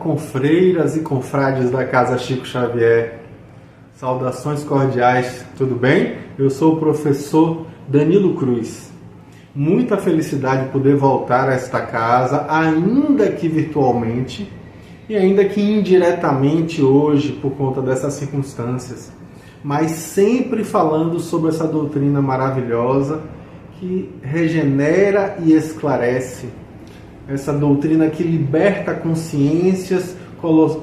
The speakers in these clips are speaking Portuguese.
confreiras e confrades da Casa Chico Xavier. Saudações cordiais, tudo bem? Eu sou o professor Danilo Cruz. Muita felicidade poder voltar a esta casa, ainda que virtualmente e ainda que indiretamente hoje por conta dessas circunstâncias, mas sempre falando sobre essa doutrina maravilhosa que regenera e esclarece, essa doutrina que liberta consciências,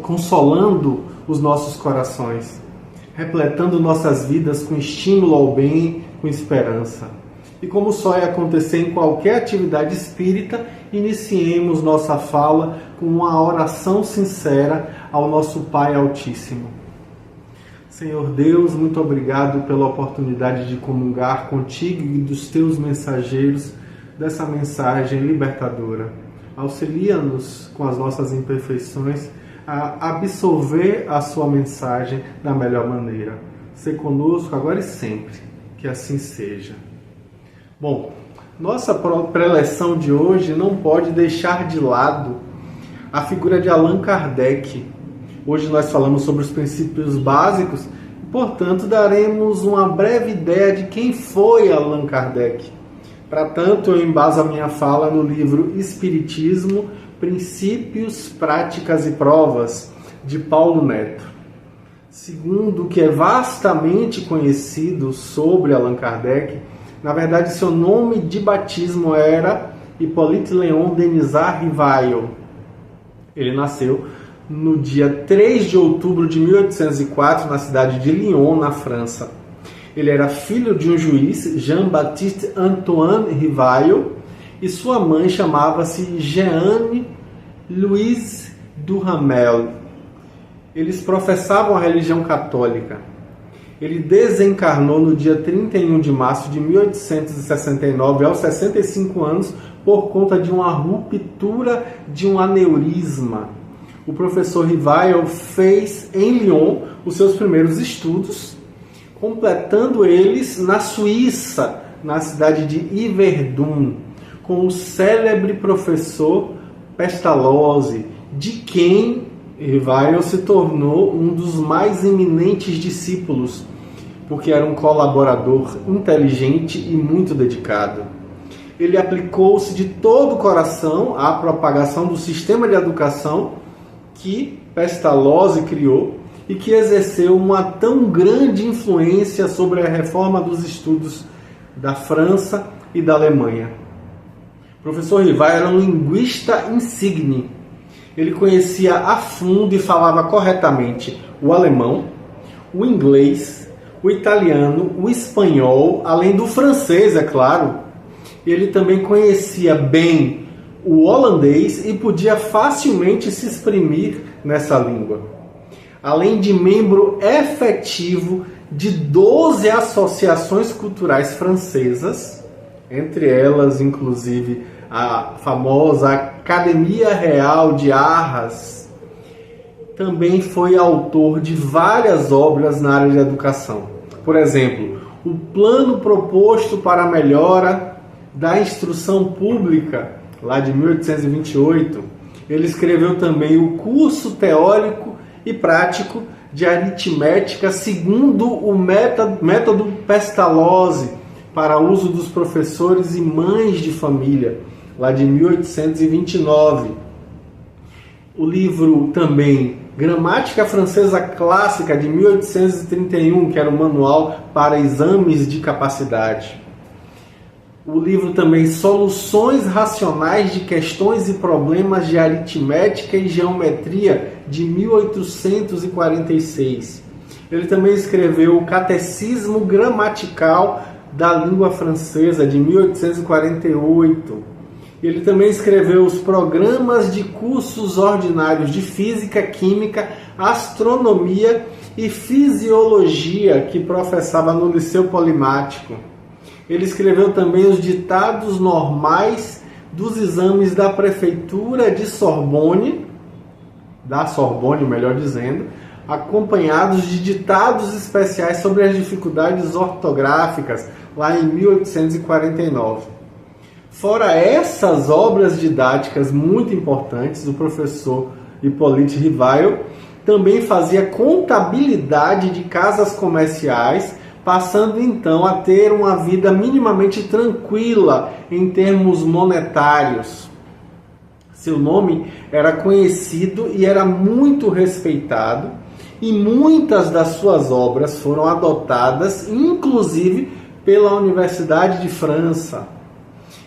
consolando os nossos corações, repletando nossas vidas com estímulo ao bem, com esperança. E como só é acontecer em qualquer atividade espírita, iniciemos nossa fala com uma oração sincera ao nosso Pai Altíssimo. Senhor Deus, muito obrigado pela oportunidade de comungar contigo e dos teus mensageiros dessa mensagem libertadora. Auxilia-nos com as nossas imperfeições a absorver a sua mensagem da melhor maneira. Sê conosco agora e sempre, que assim seja. Bom, nossa preleção de hoje não pode deixar de lado a figura de Allan Kardec. Hoje nós falamos sobre os princípios básicos, portanto daremos uma breve ideia de quem foi Allan Kardec. Para tanto, eu embaso a minha fala no livro Espiritismo, Princípios, Práticas e Provas, de Paulo Neto. Segundo o que é vastamente conhecido sobre Allan Kardec, na verdade seu nome de batismo era Hippolyte Léon Denisard Rivail. Ele nasceu no dia 3 de outubro de 1804, na cidade de Lyon, na França. Ele era filho de um juiz, Jean-Baptiste Antoine Rivail, e sua mãe chamava-se Jeanne Louise Duhamel. Eles professavam a religião católica. Ele desencarnou no dia 31 de março de 1869, aos 65 anos, por conta de uma ruptura de um aneurisma. O professor Rivail fez em Lyon os seus primeiros estudos, completando eles na Suíça, na cidade de Yverdun, com o célebre professor Pestalozzi, de quem Rivail se tornou um dos mais eminentes discípulos, porque era um colaborador inteligente e muito dedicado. Ele aplicou-se de todo o coração à propagação do sistema de educação que Pestalozzi criou e que exerceu uma tão grande influência sobre a reforma dos estudos da França e da Alemanha. O professor Rivail era um linguista insigne. Ele conhecia a fundo e falava corretamente o alemão, o inglês, o italiano, o espanhol, além do francês, é claro. Ele também conhecia bem o holandês e podia facilmente se exprimir nessa língua. Além de membro efetivo de 12 associações culturais francesas, entre elas, inclusive, a famosa Academia Real de Arras, também foi autor de várias obras na área de educação. Por exemplo, o Plano Proposto para a Melhora da Instrução Pública, lá de 1828. Ele escreveu também o Curso Teórico e Prático de Aritmética segundo o método Pestalozzi para uso dos professores e mães de família, lá de 1829. O livro também Gramática Francesa Clássica, de 1831, que era um manual para exames de capacidade. O livro também Soluções Racionais de Questões e Problemas de Aritmética e Geometria, de 1846. Ele também escreveu o Catecismo Gramatical da Língua Francesa, de 1848. Ele também escreveu os programas de cursos ordinários de Física, Química, Astronomia e Fisiologia que professava no Liceu Polimático. Ele escreveu também os ditados normais dos exames da Prefeitura de Sorbonne, melhor dizendo, acompanhados de ditados especiais sobre as dificuldades ortográficas, lá em 1849. Fora essas obras didáticas muito importantes, o professor Hippolyte Rivail, também fazia contabilidade de casas comerciais, passando então a ter uma vida minimamente tranquila em termos monetários. Seu nome era conhecido e era muito respeitado, e muitas das suas obras foram adotadas, inclusive pela Universidade de França.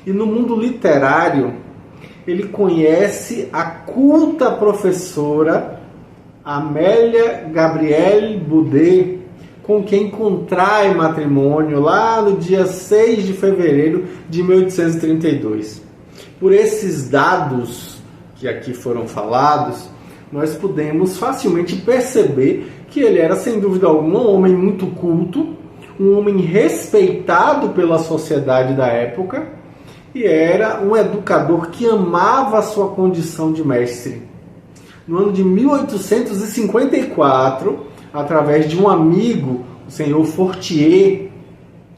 E no mundo literário, ele conhece a culta professora Amélia Gabrielle Boudet, com quem contrai matrimônio lá no dia 6 de fevereiro de 1832. Por esses dados que aqui foram falados, nós podemos facilmente perceber que ele era, sem dúvida alguma, um homem muito culto, um homem respeitado pela sociedade da época, e era um educador que amava a sua condição de mestre. No ano de 1854, através de um amigo, o senhor Fortier,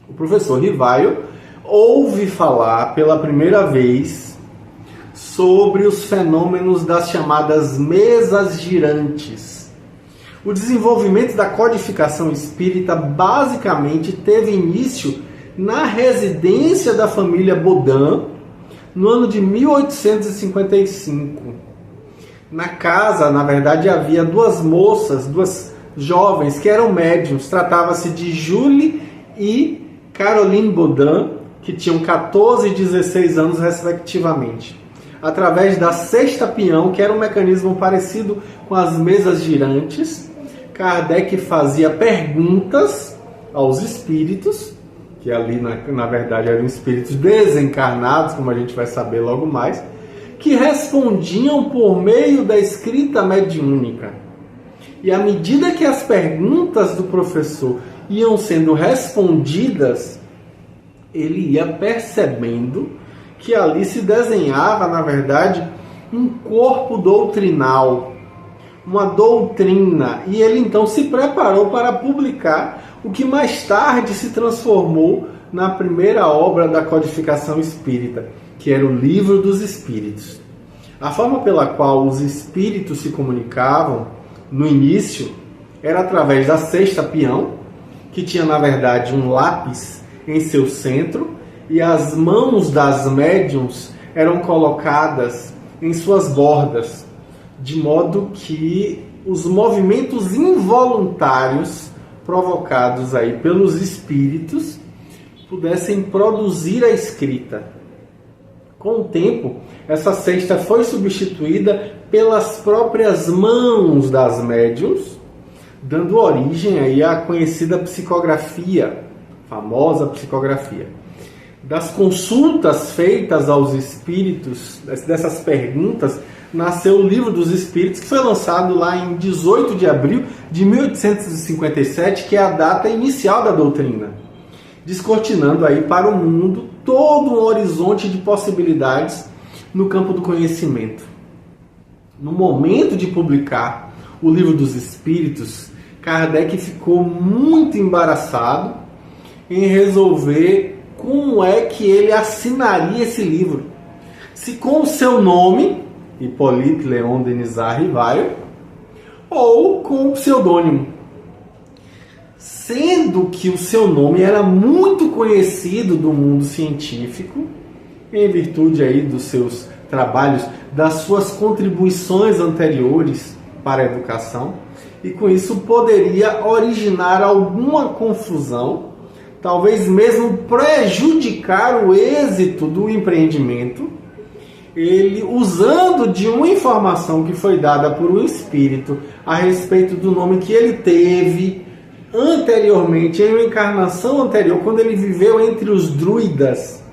o professor Rivail ouve falar pela primeira vez sobre os fenômenos das chamadas mesas girantes. O desenvolvimento da codificação espírita basicamente teve início na residência da família Baudin, no ano de 1855. Na casa, na verdade, havia duas moças, duas jovens que eram médiums. Tratava-se de Julie e Caroline Baudin, que tinham 14 e 16 anos, respectivamente. Através da cesta peão, que era um mecanismo parecido com as mesas girantes, Kardec fazia perguntas aos espíritos, que ali na verdade eram espíritos desencarnados, como a gente vai saber logo mais, que respondiam por meio da escrita mediúnica. E à medida que as perguntas do professor iam sendo respondidas, ele ia percebendo que ali se desenhava, na verdade, um corpo doutrinal, uma doutrina, e ele então se preparou para publicar o que mais tarde se transformou na primeira obra da codificação espírita, que era o Livro dos Espíritos. A forma pela qual os espíritos se comunicavam no início era através da cesta peão, que tinha na verdade um lápis em seu centro, e as mãos das médiuns eram colocadas em suas bordas, de modo que os movimentos involuntários provocados aí pelos espíritos pudessem produzir a escrita. Com o tempo, essa cesta foi substituída pelas próprias mãos das médiuns, dando origem aí à conhecida psicografia, famosa psicografia. Das consultas feitas aos espíritos, dessas perguntas, nasceu o Livro dos Espíritos, que foi lançado lá em 18 de abril de 1857, que é a data inicial da doutrina, descortinando aí para o mundo todo um horizonte de possibilidades no campo do conhecimento. No momento de publicar o Livro dos Espíritos, Kardec ficou muito embaraçado em resolver como é que ele assinaria esse livro. Se com o seu nome, Hippolyte Léon Denisard Rivail, ou com o pseudônimo. Sendo que o seu nome era muito conhecido do mundo científico, em virtude aí dos seus trabalhos, das suas contribuições anteriores para a educação, e com isso poderia originar alguma confusão, talvez mesmo prejudicar o êxito do empreendimento. Ele, usando de uma informação que foi dada por um espírito a respeito do nome que ele teve anteriormente, em uma encarnação anterior, quando ele viveu entre os druidas,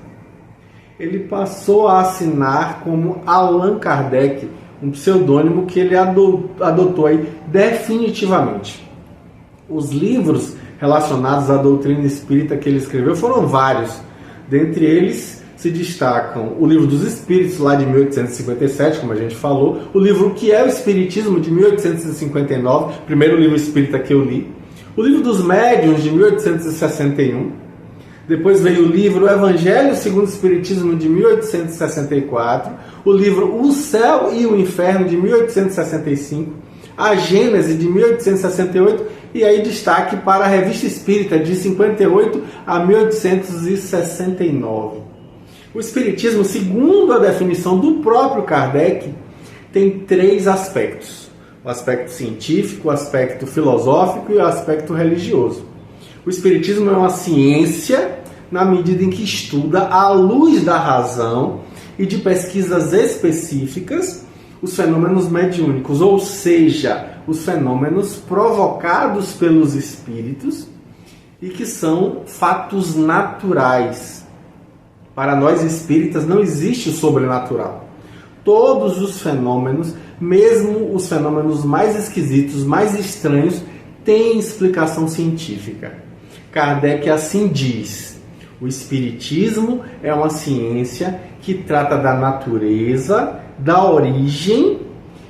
ele passou a assinar como Allan Kardec, um pseudônimo que ele adotou aí definitivamente. Os livros relacionados à doutrina espírita que ele escreveu foram vários. Dentre eles se destacam o Livro dos Espíritos, lá de 1857, como a gente falou, o livro O que é o Espiritismo, de 1859, primeiro livro espírita que eu li, o Livro dos Médiuns, de 1861, Depois veio o livro O Evangelho segundo o Espiritismo, de 1864. O livro O Céu e o Inferno, de 1865. A Gênese, de 1868. E aí destaque para a Revista Espírita, de 58 a 1869. O Espiritismo, segundo a definição do próprio Kardec, tem 3 aspectos. O aspecto científico, o aspecto filosófico e o aspecto religioso. O Espiritismo é uma ciência na medida em que estuda, à luz da razão e de pesquisas específicas, os fenômenos mediúnicos, ou seja, os fenômenos provocados pelos espíritos e que são fatos naturais. Para nós espíritas não existe o sobrenatural. Todos os fenômenos, mesmo os fenômenos mais esquisitos, mais estranhos, têm explicação científica. Kardec assim diz: o Espiritismo é uma ciência que trata da natureza, da origem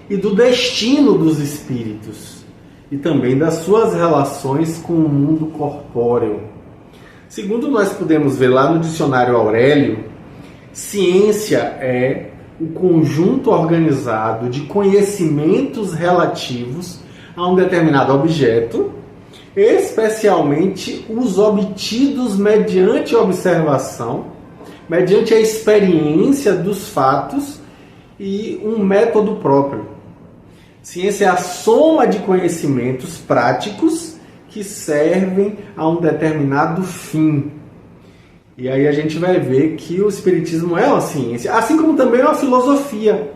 e do destino dos espíritos, e também das suas relações com o mundo corpóreo. Segundo nós podemos ver lá no dicionário Aurélio, ciência é o conjunto organizado de conhecimentos relativos a um determinado objeto, especialmente os obtidos mediante observação, mediante a experiência dos fatos e um método próprio. Ciência é a soma de conhecimentos práticos que servem a um determinado fim. E aí a gente vai ver que o Espiritismo é uma ciência, assim como também é uma filosofia,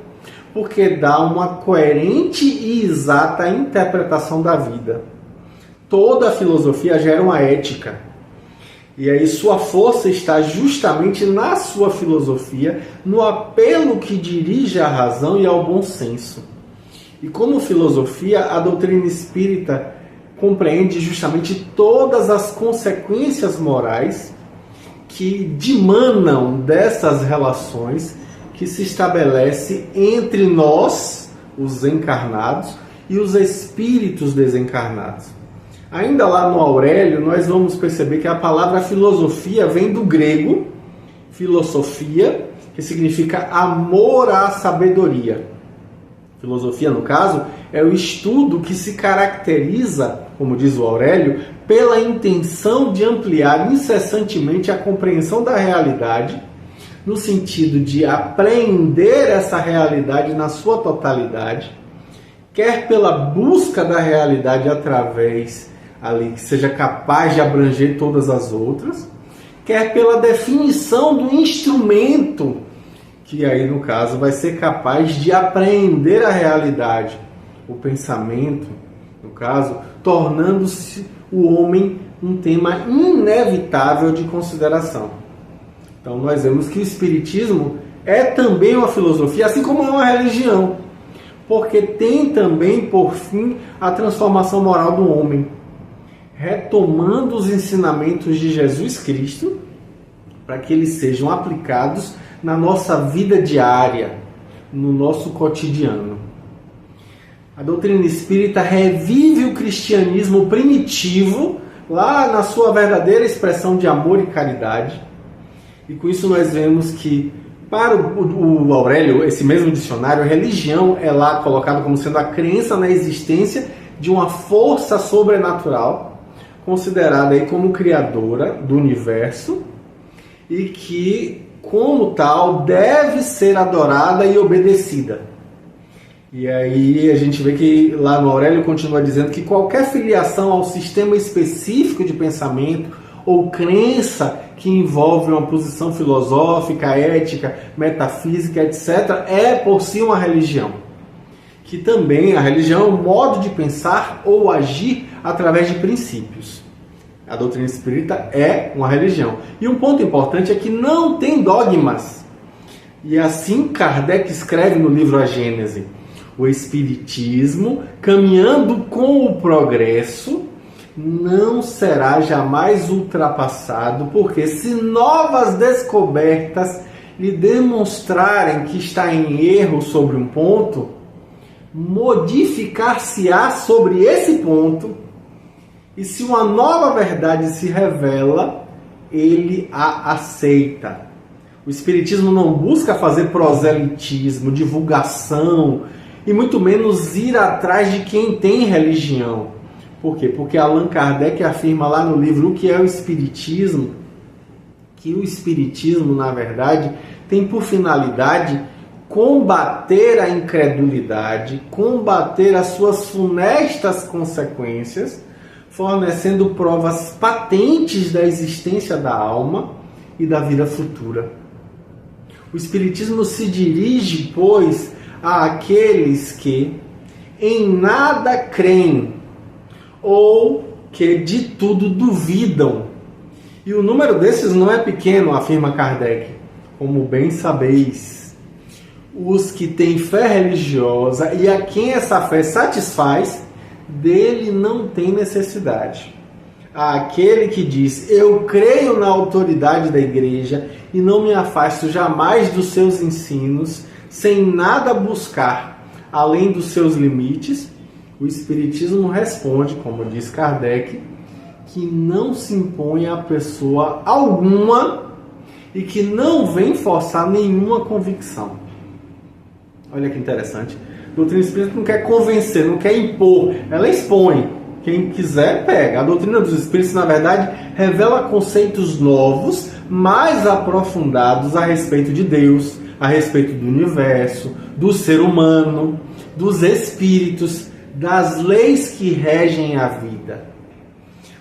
porque dá uma coerente e exata interpretação da vida. Toda a filosofia gera uma ética. E aí sua força está justamente na sua filosofia, no apelo que dirige à razão e ao bom senso. E como filosofia, a doutrina espírita compreende justamente todas as consequências morais que dimanam dessas relações que se estabelece entre nós, os encarnados, e os espíritos desencarnados. Ainda lá no Aurélio, nós vamos perceber que a palavra filosofia vem do grego, filosofia, que significa amor à sabedoria. Filosofia, no caso, é o estudo que se caracteriza, como diz o Aurélio, pela intenção de ampliar incessantemente a compreensão da realidade, no sentido de apreender essa realidade na sua totalidade, quer pela busca da realidade através ali que seja capaz de abranger todas as outras, quer pela definição do instrumento que aí no caso vai ser capaz de apreender a realidade, o pensamento, no caso, tornando-se o homem um tema inevitável de consideração. Então nós vemos que o Espiritismo é também uma filosofia, assim como é uma religião, porque tem também por fim a transformação moral do homem, retomando os ensinamentos de Jesus Cristo para que eles sejam aplicados na nossa vida diária, no nosso cotidiano. A doutrina espírita revive o cristianismo primitivo, lá na sua verdadeira expressão de amor e caridade. E com isso nós vemos que, para o Aurélio, esse mesmo dicionário, religião é lá colocado como sendo a crença na existência de uma força sobrenatural, considerada aí como criadora do universo e que, como tal, deve ser adorada e obedecida. E aí a gente vê que lá no Aurélio continua dizendo que qualquer filiação ao sistema específico de pensamento ou crença que envolve uma posição filosófica, ética, metafísica, etc., é por si uma religião. Que também a religião é um modo de pensar ou agir através de princípios. A doutrina espírita é uma religião. E um ponto importante é que não tem dogmas. E assim Kardec escreve no livro A Gênese: o Espiritismo, caminhando com o progresso, não será jamais ultrapassado, porque se novas descobertas lhe demonstrarem que está em erro sobre um ponto, modificar-se-á sobre esse ponto, e se uma nova verdade se revela, ele a aceita. O Espiritismo não busca fazer proselitismo, divulgação, e muito menos ir atrás de quem tem religião. Por quê? Porque Allan Kardec afirma lá no livro O que é o Espiritismo, que o Espiritismo, na verdade, tem por finalidade combater a incredulidade, combater as suas funestas consequências, fornecendo provas patentes da existência da alma e da vida futura. O Espiritismo se dirige, pois, àqueles que em nada creem ou que de tudo duvidam. E o número desses não é pequeno, afirma Kardec, como bem sabeis. Os que têm fé religiosa e a quem essa fé satisfaz, dele não tem necessidade. Aquele que diz, eu creio na autoridade da igreja e não me afasto jamais dos seus ensinos, sem nada buscar além dos seus limites, o Espiritismo responde, como diz Kardec, que não se impõe a pessoa alguma e que não vem forçar nenhuma convicção. Olha que interessante. A doutrina espírita não quer convencer, não quer impor, ela expõe. Quem quiser, pega. A doutrina dos espíritos, na verdade, revela conceitos novos, mais aprofundados a respeito de Deus, a respeito do universo, do ser humano, dos espíritos, das leis que regem a vida.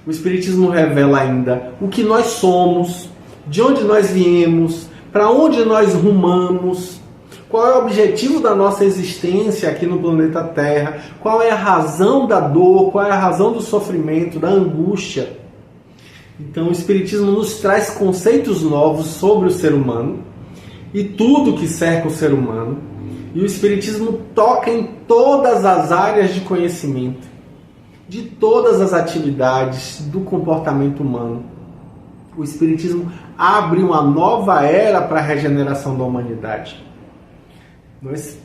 O Espiritismo revela ainda o que nós somos, de onde nós viemos, para onde nós rumamos, qual é o objetivo da nossa existência aqui no planeta Terra, qual é a razão da dor, qual é a razão do sofrimento, da angústia. Então o Espiritismo nos traz conceitos novos sobre o ser humano e tudo que cerca o ser humano. E o Espiritismo toca em todas as áreas de conhecimento, de todas as atividades do comportamento humano. O Espiritismo abre uma nova era para a regeneração da humanidade. Nós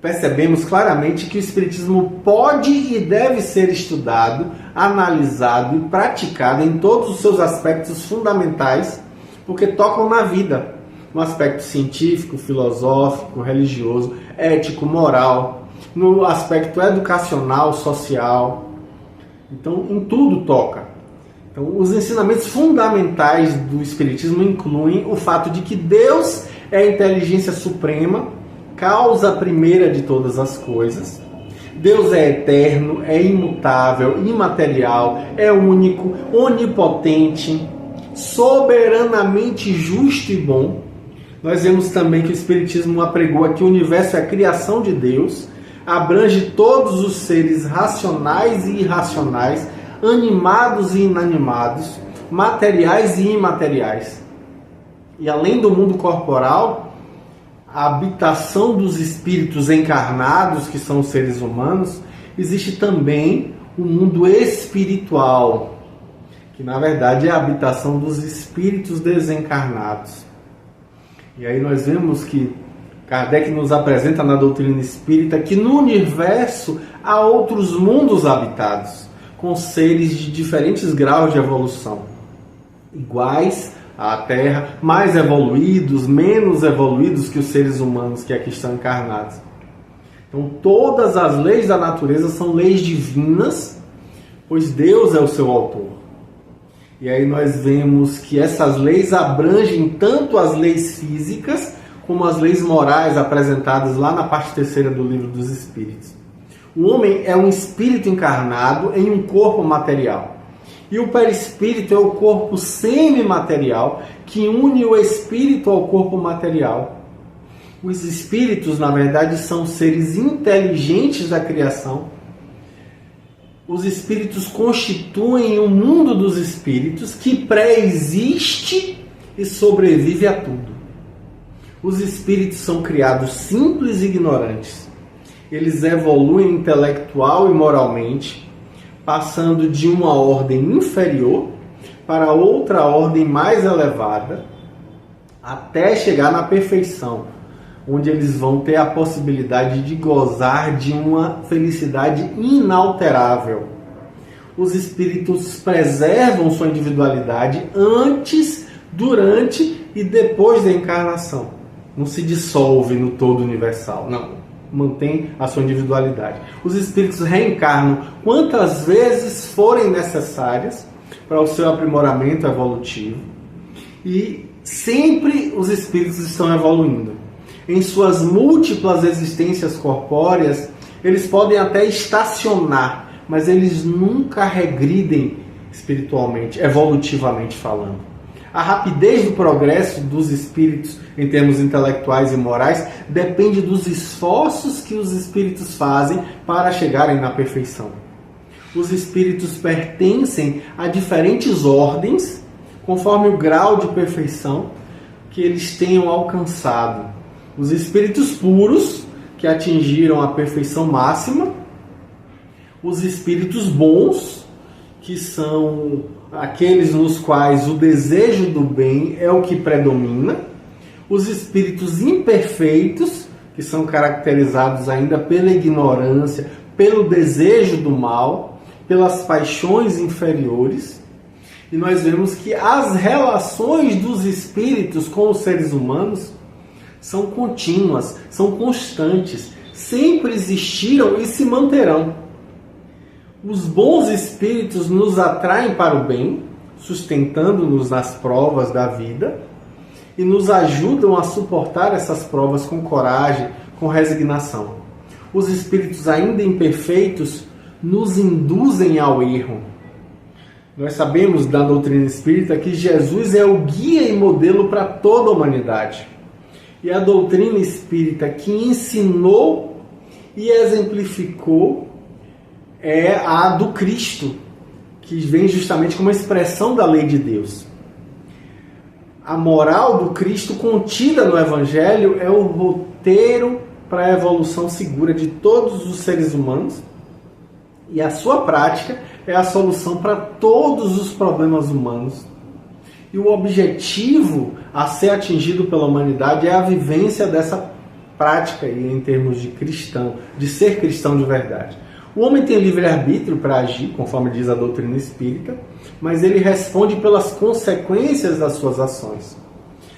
percebemos claramente que o Espiritismo pode e deve ser estudado, analisado e praticado em todos os seus aspectos fundamentais, porque tocam na vida, no aspecto científico, filosófico, religioso, ético, moral, no aspecto educacional, social. Então, em tudo toca. Então, os ensinamentos fundamentais do Espiritismo incluem o fato de que Deus é a inteligência suprema, causa primeira de todas as coisas. Deus é eterno, é imutável, imaterial, é único, onipotente, soberanamente justo e bom. Nós vemos também que o Espiritismo apregou que o universo é a criação de Deus, abrange todos os seres racionais e irracionais, animados e inanimados, materiais e imateriais. E além do mundo corporal, a habitação dos espíritos encarnados, que são os seres humanos, existe também o mundo espiritual, que na verdade é a habitação dos espíritos desencarnados. E aí nós vemos que Kardec nos apresenta na doutrina espírita que no universo há outros mundos habitados, com seres de diferentes graus de evolução, iguais à Terra, mais evoluídos, menos evoluídos que os seres humanos que aqui estão encarnados. Então todas as leis da natureza são leis divinas, pois Deus é o seu autor. E aí nós vemos que essas leis abrangem tanto as leis físicas como as leis morais apresentadas lá na parte terceira do Livro dos Espíritos. O homem é um espírito encarnado em um corpo material. E o perispírito é o corpo semimaterial que une o espírito ao corpo material. Os espíritos, na verdade, são seres inteligentes da criação. Os espíritos constituem o mundo dos espíritos que pré-existe e sobrevive a tudo. Os espíritos são criados simples e ignorantes. Eles evoluem intelectual e moralmente, passando de uma ordem inferior para outra ordem mais elevada, até chegar na perfeição, onde eles vão ter a possibilidade de gozar de uma felicidade inalterável. Os espíritos preservam sua individualidade antes durante e depois da encarnação. Não se dissolve no todo universal, não. Mantém a sua individualidade. Os espíritos reencarnam quantas vezes forem necessárias para o seu aprimoramento evolutivo, e sempre os espíritos estão evoluindo. Em suas múltiplas existências corpóreas, eles podem até estacionar, mas eles nunca regridem espiritualmente, evolutivamente falando. A rapidez do progresso dos espíritos em termos intelectuais e morais depende dos esforços que os espíritos fazem para chegarem na perfeição. Os espíritos pertencem a diferentes ordens, conforme o grau de perfeição que eles tenham alcançado. Os espíritos puros, que atingiram a perfeição máxima. Os espíritos bons, que são aqueles nos quais o desejo do bem é o que predomina. Os espíritos imperfeitos, que são caracterizados ainda pela ignorância, pelo desejo do mal, pelas paixões inferiores. E nós vemos que as relações dos espíritos com os seres humanos são contínuas, são constantes, sempre existiram e se manterão. Os bons espíritos nos atraem para o bem, sustentando-nos nas provas da vida, e nos ajudam a suportar essas provas com coragem, com resignação. Os espíritos ainda imperfeitos nos induzem ao erro. Nós sabemos da doutrina espírita que Jesus é o guia e modelo para toda a humanidade. E a doutrina espírita que ensinou e exemplificou é a do Cristo, que vem justamente como expressão da lei de Deus. A moral do Cristo contida no Evangelho é o roteiro para a evolução segura de todos os seres humanos, e a sua prática é a solução para todos os problemas humanos. E o objetivo a ser atingido pela humanidade é a vivência dessa prática aí, em termos de cristão, de ser cristão de verdade. O homem tem livre-arbítrio para agir, conforme diz a doutrina espírita, mas ele responde pelas consequências das suas ações.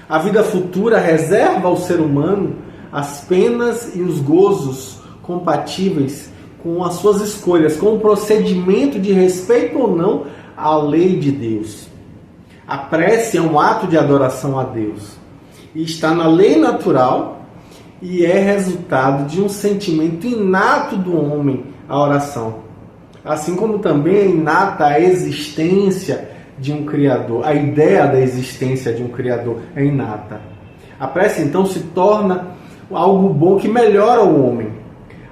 A vida futura reserva ao ser humano as penas e os gozos compatíveis com as suas escolhas, com o procedimento de respeito ou não à lei de Deus. A prece é um ato de adoração a Deus e está na lei natural e é resultado de um sentimento inato do homem, a oração. Assim como também é inata a existência de um Criador, a ideia da existência de um Criador é inata. A prece então se torna algo bom que melhora o homem.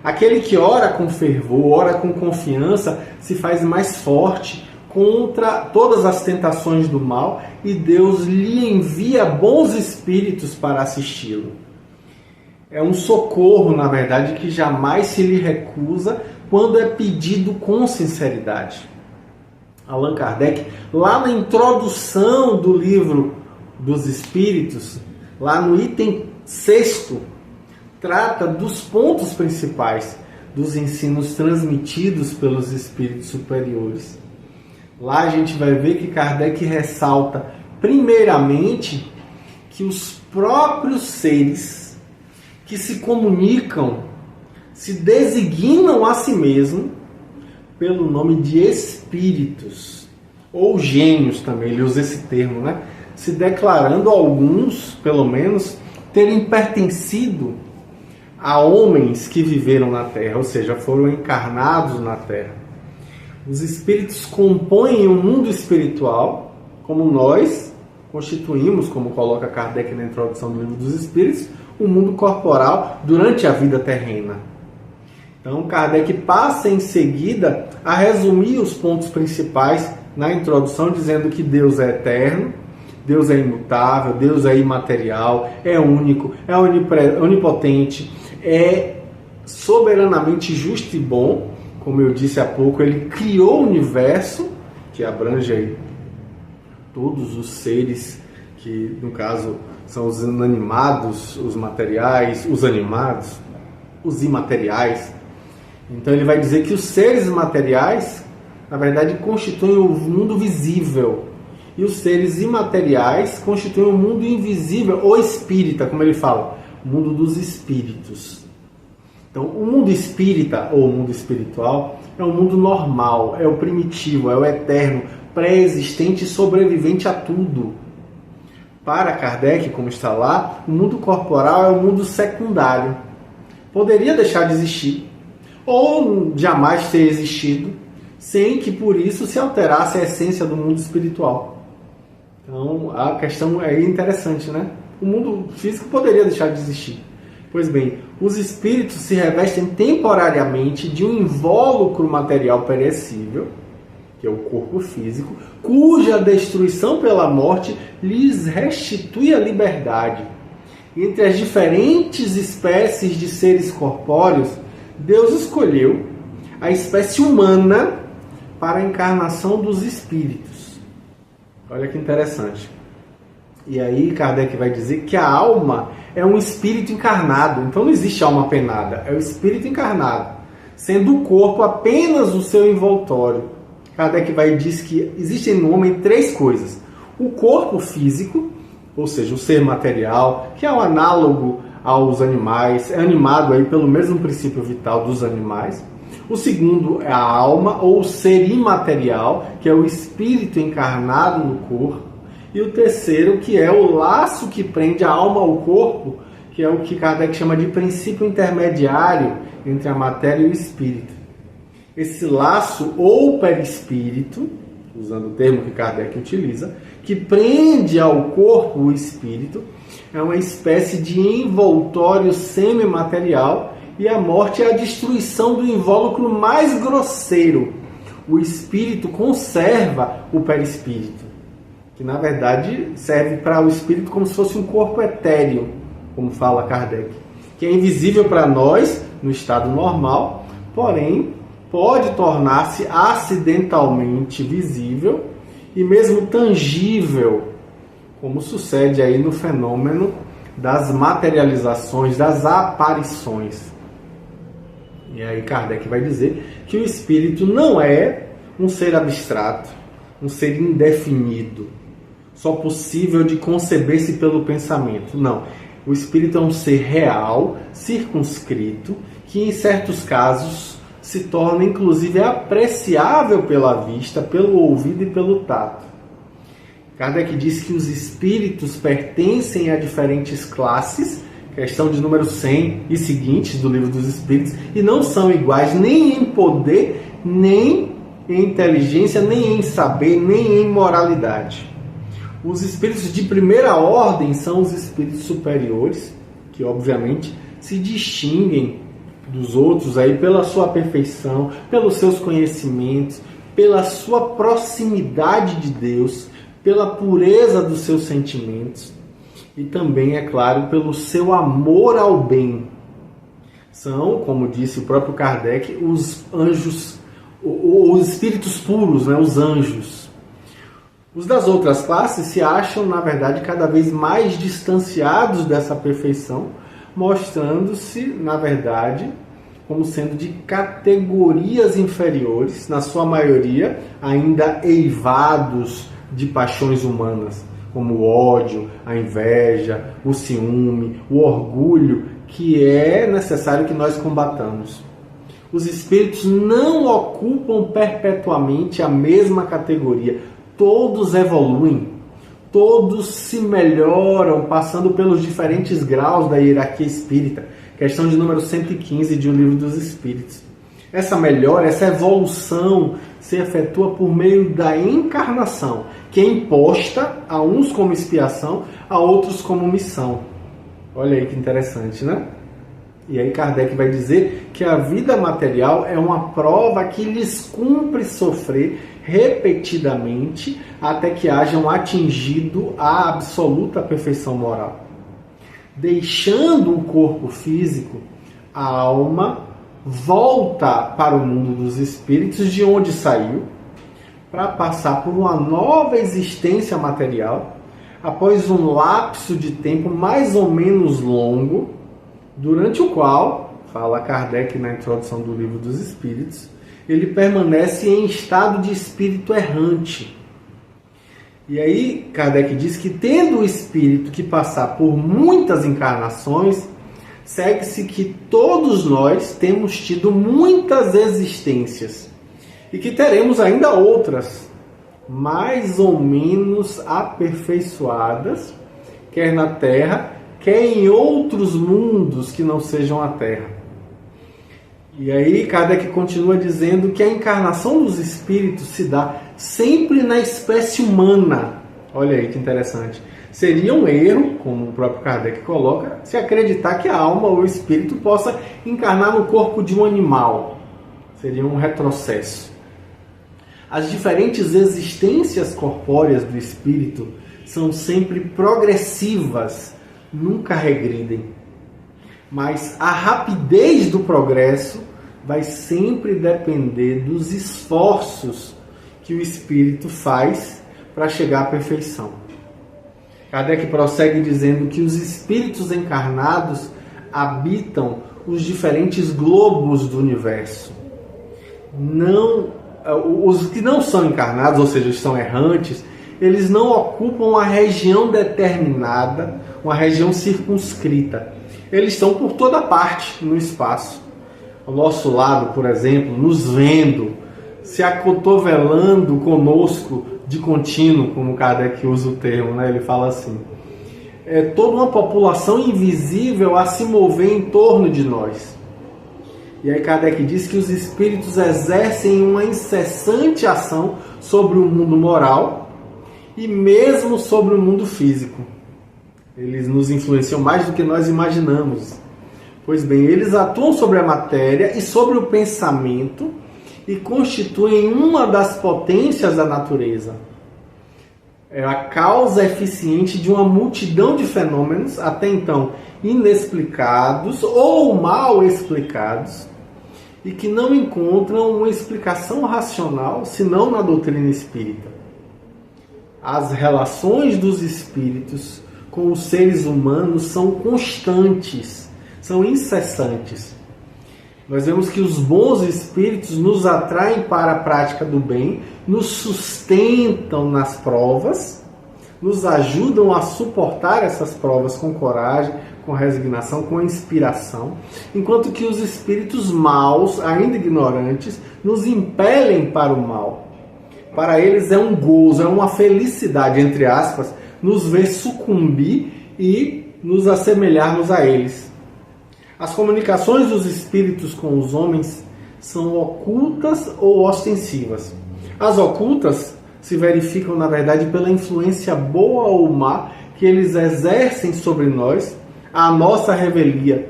Aquele que ora com fervor, ora com confiança, se faz mais forte contra todas as tentações do mal e Deus lhe envia bons espíritos para assisti-lo. É um socorro, na verdade, que jamais se lhe recusa quando é pedido com sinceridade. Allan Kardec, lá na introdução do livro dos Espíritos, lá no item 6º, trata dos pontos principais dos ensinos transmitidos pelos espíritos superiores. Lá a gente vai ver que Kardec ressalta, primeiramente, que os próprios seres que se comunicam se designam a si mesmos pelo nome de espíritos, ou gênios também, ele usa esse termo, né? Se declarando alguns, pelo menos, terem pertencido a homens que viveram na Terra, ou seja, foram encarnados na Terra. Os espíritos compõem o mundo espiritual, como nós constituímos, como coloca Kardec na introdução do livro dos Espíritos, o mundo corporal durante a vida terrena. Então, Kardec passa em seguida a resumir os pontos principais na introdução, dizendo que Deus é eterno, Deus é imutável, Deus é imaterial, é único, é onipotente, é soberanamente justo e bom. Como eu disse há pouco, ele criou o universo, que abrange aí todos os seres que, no caso, são os inanimados, os materiais, os animados, os imateriais. Então ele vai dizer que os seres materiais, na verdade, constituem o mundo visível e os seres imateriais constituem um mundo invisível, ou espírita, como ele fala, o mundo dos espíritos. Então, o mundo espírita, ou o mundo espiritual, é um mundo normal, é o primitivo, é o eterno, pré-existente e sobrevivente a tudo. Para Kardec, como está lá, o mundo corporal é um mundo secundário. Poderia deixar de existir, ou jamais ter existido, sem que por isso se alterasse a essência do mundo espiritual. Então, a questão é interessante, né? O mundo físico poderia deixar de existir. Pois bem, os espíritos se revestem temporariamente de um invólucro material perecível, que é o corpo físico, cuja destruição pela morte lhes restitui a liberdade. Entre as diferentes espécies de seres corpóreos, Deus escolheu a espécie humana para a encarnação dos espíritos. Olha que interessante. E aí Kardec vai dizer que a alma é um espírito encarnado. Então não existe alma penada, é o espírito encarnado, sendo o corpo apenas o seu envoltório. Kardec vai dizer que existem no homem três coisas. O corpo físico, ou seja, o ser material, que é o análogo aos animais, é animado aí pelo mesmo princípio vital dos animais. O segundo é a alma, ou o ser imaterial, que é o espírito encarnado no corpo. E o terceiro, que é o laço que prende a alma ao corpo, que é o que Kardec chama de princípio intermediário entre a matéria e o espírito. Esse laço ou perispírito, usando o termo que Kardec utiliza, que prende ao corpo o espírito, é uma espécie de envoltório semimaterial, e a morte é a destruição do invólucro mais grosseiro. O espírito conserva o perispírito, que na verdade serve para o espírito como se fosse um corpo etéreo, como fala Kardec, que é invisível para nós no estado normal, porém pode tornar-se acidentalmente visível e mesmo tangível, como sucede aí no fenômeno das materializações, das aparições. E aí Kardec vai dizer que o espírito não é um ser abstrato, um ser indefinido, só possível de conceber-se pelo pensamento. Não, o espírito é um ser real, circunscrito, que em certos casos se torna inclusive apreciável pela vista, pelo ouvido e pelo tato. Kardec diz que os espíritos pertencem a diferentes classes, questão de número 100 e seguintes do Livro dos Espíritos, e não são iguais nem em poder, nem em inteligência, nem em saber, nem em moralidade. Os espíritos de primeira ordem são os espíritos superiores, que obviamente se distinguem dos outros aí pela sua perfeição, pelos seus conhecimentos, pela sua proximidade de Deus, pela pureza dos seus sentimentos e também, é claro, pelo seu amor ao bem. São, como disse o próprio Kardec, os anjos, os espíritos puros, né, os anjos. Os das outras classes se acham, na verdade, cada vez mais distanciados dessa perfeição, mostrando-se, na verdade, como sendo de categorias inferiores, na sua maioria, ainda eivados de paixões humanas, como o ódio, a inveja, o ciúme, o orgulho, que é necessário que nós combatamos. Os espíritos não ocupam perpetuamente a mesma categoria. Todos evoluem, todos se melhoram, passando pelos diferentes graus da hierarquia espírita. Questão de número 115 de O Livro dos Espíritos. Essa melhora, essa evolução se efetua por meio da encarnação, que é imposta a uns como expiação, a outros como missão. Olha aí que interessante, né? E aí Kardec vai dizer que a vida material é uma prova que lhes cumpre sofrer repetidamente até que hajam atingido a absoluta perfeição moral. Deixando o corpo físico, a alma volta para o mundo dos espíritos, de onde saiu, para passar por uma nova existência material, após um lapso de tempo mais ou menos longo, durante o qual, fala Kardec na introdução do Livro dos Espíritos, ele permanece em estado de espírito errante. E aí Kardec diz que tendo o espírito que passar por muitas encarnações, segue-se que todos nós temos tido muitas existências e que teremos ainda outras, mais ou menos aperfeiçoadas, quer na Terra, quer em outros mundos que não sejam a Terra. E aí Kardec continua dizendo que a encarnação dos espíritos se dá sempre na espécie humana. Olha aí que interessante. Seria um erro, como o próprio Kardec coloca, se acreditar que a alma ou o espírito possa encarnar no corpo de um animal. Seria um retrocesso. As diferentes existências corpóreas do espírito são sempre progressivas, nunca regridem. Mas a rapidez do progresso vai sempre depender dos esforços que o espírito faz para chegar à perfeição. Kardec prossegue dizendo que os espíritos encarnados habitam os diferentes globos do universo. Os que não são encarnados, ou seja, estão errantes, eles não ocupam uma região determinada, uma região circunscrita. Eles estão por toda parte no espaço. Ao nosso lado, por exemplo, nos vendo, se acotovelando conosco de contínuo, como Kardec usa o termo, né? Ele fala assim. É toda uma população invisível a se mover em torno de nós. E aí Kardec diz que os espíritos exercem uma incessante ação sobre o mundo moral e mesmo sobre o mundo físico. Eles nos influenciam mais do que nós imaginamos. Pois bem, eles atuam sobre a matéria e sobre o pensamento e constituem uma das potências da natureza. É a causa eficiente de uma multidão de fenômenos, até então inexplicados ou mal explicados, e que não encontram uma explicação racional, senão na doutrina espírita. As relações dos espíritos com os seres humanos são constantes, são incessantes. Nós vemos que os bons espíritos nos atraem para a prática do bem, nos sustentam nas provas, nos ajudam a suportar essas provas com coragem, com resignação, com inspiração, enquanto que os espíritos maus, ainda ignorantes, nos impelem para o mal. Para eles é um gozo, é uma felicidade, entre aspas, nos ver sucumbir e nos assemelharmos a eles. As comunicações dos espíritos com os homens são ocultas ou ostensivas. As ocultas se verificam, na verdade, pela influência boa ou má que eles exercem sobre nós, à nossa revelia,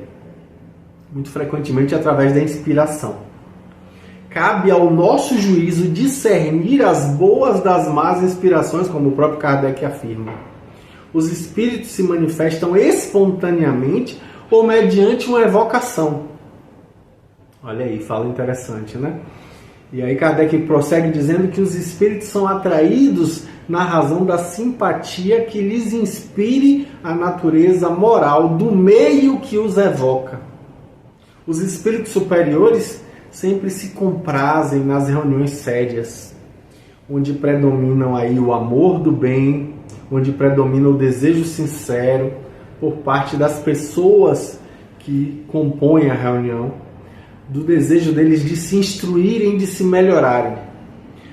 muito frequentemente através da inspiração. Cabe ao nosso juízo discernir as boas das más inspirações, como o próprio Kardec afirma. Os espíritos se manifestam espontaneamente ou mediante uma evocação. Olha aí, fala interessante, né? E aí Kardec prossegue dizendo que os espíritos são atraídos na razão da simpatia que lhes inspire a natureza moral do meio que os evoca. Os espíritos superiores sempre se comprazem nas reuniões sérias, onde predominam aí o amor do bem, onde predomina o desejo sincero por parte das pessoas que compõem a reunião, do desejo deles de se instruírem, de se melhorarem.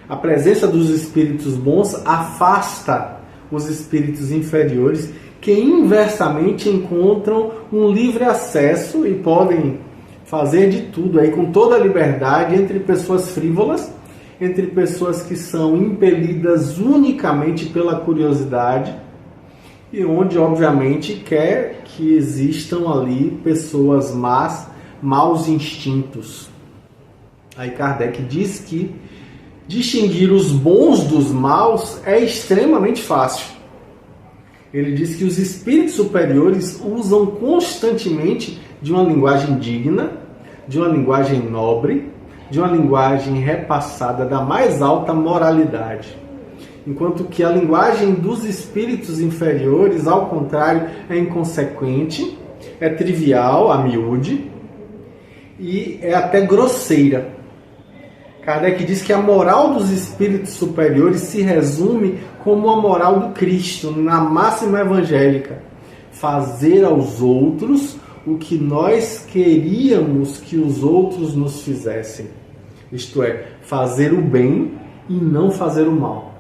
A presença dos espíritos bons afasta os espíritos inferiores, que inversamente encontram um livre acesso e podem fazer de tudo aí com toda a liberdade entre pessoas frívolas, entre pessoas que são impelidas unicamente pela curiosidade e onde, obviamente, quer que existam ali pessoas más, maus instintos. Aí Kardec diz que distinguir os bons dos maus é extremamente fácil. Ele diz que os espíritos superiores usam constantemente de uma linguagem digna, de uma linguagem nobre, de uma linguagem repassada da mais alta moralidade. Enquanto que a linguagem dos espíritos inferiores, ao contrário, é inconsequente, é trivial, a miúde, e é até grosseira. Kardec diz que a moral dos espíritos superiores se resume como a moral do Cristo, na máxima evangélica: fazer aos outros o que nós queríamos que os outros nos fizessem. Isto é, fazer o bem e não fazer o mal.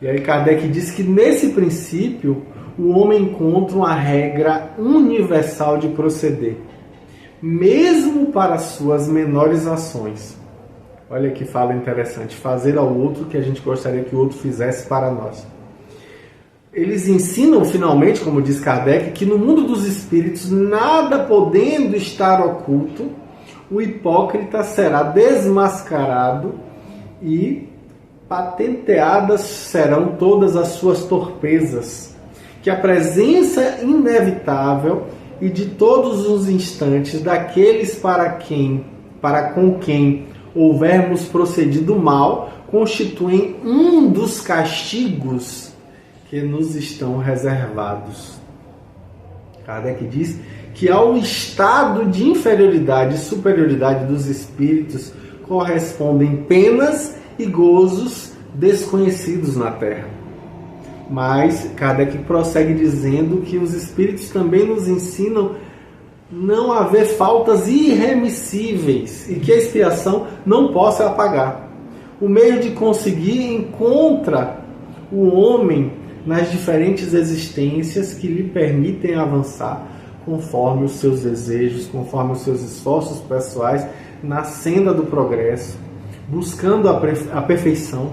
E aí Kardec diz que nesse princípio o homem encontra uma regra universal de proceder, mesmo para suas menores ações. Olha que fala interessante: fazer ao outro o que a gente gostaria que o outro fizesse para nós. Eles ensinam, finalmente, como diz Kardec, que no mundo dos espíritos, nada podendo estar oculto, o hipócrita será desmascarado e patenteadas serão todas as suas torpezas, que a presença inevitável e de todos os instantes daqueles para com quem houvermos procedido mal constituem um dos castigos que nos estão reservados. Kardec diz que ao estado de inferioridade e superioridade dos espíritos correspondem penas e gozos desconhecidos na Terra. Mas Kardec prossegue dizendo que os espíritos também nos ensinam não haver faltas irremissíveis e que a expiação não possa apagar. O meio de conseguir encontra o homem nas diferentes existências que lhe permitem avançar conforme os seus desejos, conforme os seus esforços pessoais na senda do progresso, buscando a perfeição,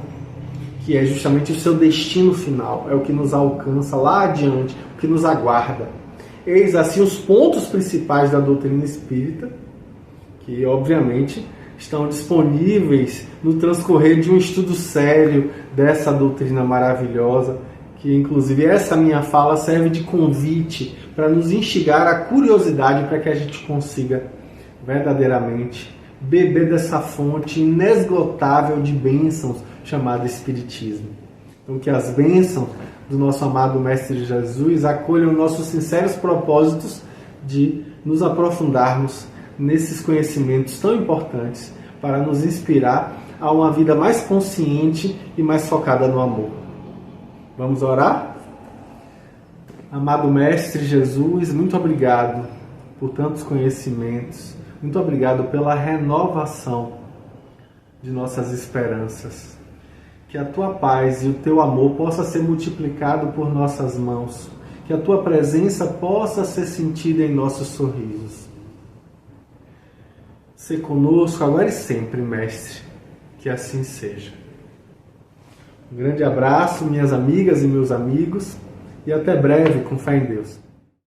que é justamente o seu destino final, é o que nos alcança lá adiante, o que nos aguarda. Eis assim os pontos principais da doutrina espírita, que obviamente estão disponíveis no transcorrer de um estudo sério dessa doutrina maravilhosa, que inclusive essa minha fala serve de convite para nos instigar a curiosidade para que a gente consiga verdadeiramente beber dessa fonte inesgotável de bênçãos chamada Espiritismo. Então que as bênçãos do nosso amado Mestre Jesus acolham nossos sinceros propósitos de nos aprofundarmos nesses conhecimentos tão importantes para nos inspirar a uma vida mais consciente e mais focada no amor. Vamos orar? Amado Mestre Jesus, muito obrigado por tantos conhecimentos. Muito obrigado pela renovação de nossas esperanças. Que a Tua paz e o Teu amor possa ser multiplicado por nossas mãos. Que a Tua presença possa ser sentida em nossos sorrisos. Sê conosco agora e sempre, Mestre. Que assim seja. Um grande abraço, minhas amigas e meus amigos, e até breve, com fé em Deus.